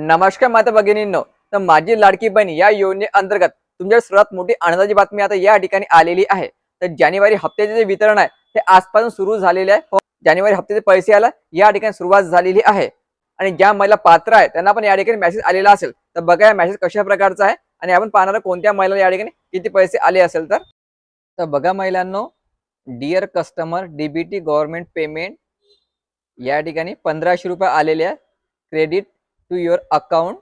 नमस्कार माता भगिनींनो, तर माझी लाडकी बहीण या योजनेअंतर्गत तुमच्या सर्वात मोठी आनंदाची बातमी आता या ठिकाणी आलेली आहे। तर जानेवारी हप्त्याचे जे वितरण आहे ते आजपासून सुरू झालेले आहे। जानेवारी हप्त्याचे पैसे यायला या ठिकाणी सुरुवात झालेली आहे आणि ज्या महिला पात्र आहे त्यांना पण या ठिकाणी मेसेज आलेला असेल। तर बघा मेसेज कशा प्रकारचा आहे आणि आपण पाहणार कोणत्या महिलाला या ठिकाणी किती पैसे आले असेल। तर बघा महिलांनो, dear customer DBT government payment या ठिकाणी 1500 रुपये आलेले आहे। Credit to your account,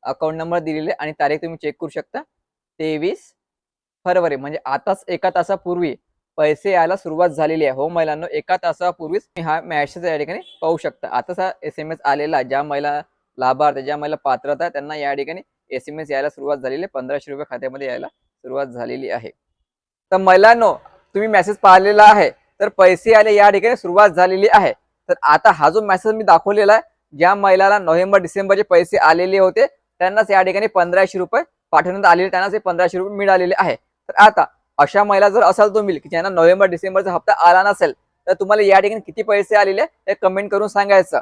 account number दिलेले आणि तारीख तुम्ही चेक करू शकता 23 फरवरी, म्हणजे आताच एका तासापूर्वी पैसे यायला सुरुवात झालेली आहे। हो महिलांनो, एका तासापूर्वीच हा मेसेज या ठिकाणी पाहू शकता। आताच हा SMS आलेला, ज्या महिला लाभार्थी, ज्या महिला पात्रता आहे त्यांना या ठिकाणी SMS यायला सुरुवात झालेली आहे। 1500 रुपये खात्यामध्ये यायला सुरुवात झालेली आहे। तर महिलांनो, तुम्ही मेसेज पाहिलेला आहे, तर पैसे आले या ठिकाणी सुरुवात झालेली आहे। तर आता हा जो मेसेज मी दाखवलेला आहे, ज्या महिलाला नोव्हेंबर डिसेंबरचे पैसे आलेले होते त्यांनाच या ठिकाणी 1500 रुपये पाठवण्यात आलेले, त्यांनाच हे 1500 रुपये मिळालेले आहे। तर आता अशा महिला जर असाल तुम्ही की ज्यांना नोव्हेंबर डिसेंबरचा हप्ता आला नसेल, तर तुम्हाला या ठिकाणी किती पैसे आलेले हे कमेंट करून सांगायचं।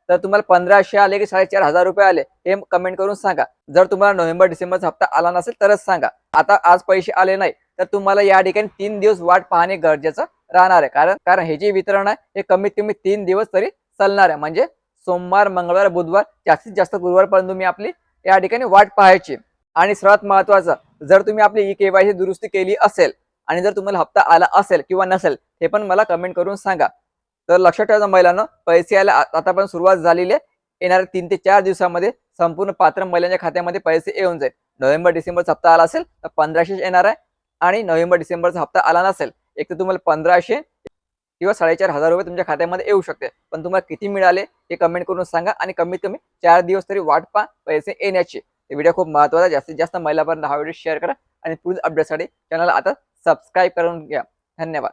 तर तुम्हाला 1500 आले की 4500 रुपये आले हे कमेंट करून सांगा। जर तुम्हाला नोव्हेंबर डिसेंबरचा हप्ता आला नसेल तरच सांगा। आता आज पैसे आले नाही तर तुम्हाला या ठिकाणी 3 दिवस वाट पाहणे गरजेचं राहणार आहे, कारण हे जे वितरण आहे हे कमीत कमी 3 दिवस तरी चालणार आहे। म्हणजे सोमवार, मंगळवार, बुधवार, जास्तीत जास्त गुरुवारपर्यंत तुम्ही आपली या ठिकाणी वाट पाहायची। आणि सर्वात महत्त्वाचं, जर तुम्ही आपली KYC दुरुस्ती केली असेल आणि जर तुम्हाला हप्ता आला असेल किंवा नसेल हे पण मला कमेंट करून सांगा। तर लक्षात ठेवा महिलांनो, पैसे यायला आतापर्यंत सुरुवात झालेली आहे। येणाऱ्या 3 ते 4 दिवसामध्ये संपूर्ण पात्र महिलांच्या खात्यामध्ये पैसे येऊन जाईल। नोव्हेंबर डिसेंबरचा हप्ता आला असेल तर 1500 येणार आहे आणि नोव्हेंबर डिसेंबरचा हप्ता आला नसेल एक तर तुम्हाला 1500 किंवा 4500 रुपये तुमच्या खात्यामध्ये येऊ शकते। पण तुम्हाला किती मिळाले हे कमेंट करून सांगा आणि कमीत कमी 4 दिवस तरी वाट पहा पैसे येण्याची। व्हिडिओ खूप महत्त्वाचा, जास्तीत जास्त महिलांपर्यंत हा व्हिडिओ शेअर करा आणि पुढील अपडेटसाठी चॅनलला आता सबस्क्राईब करून घ्या। धन्यवाद।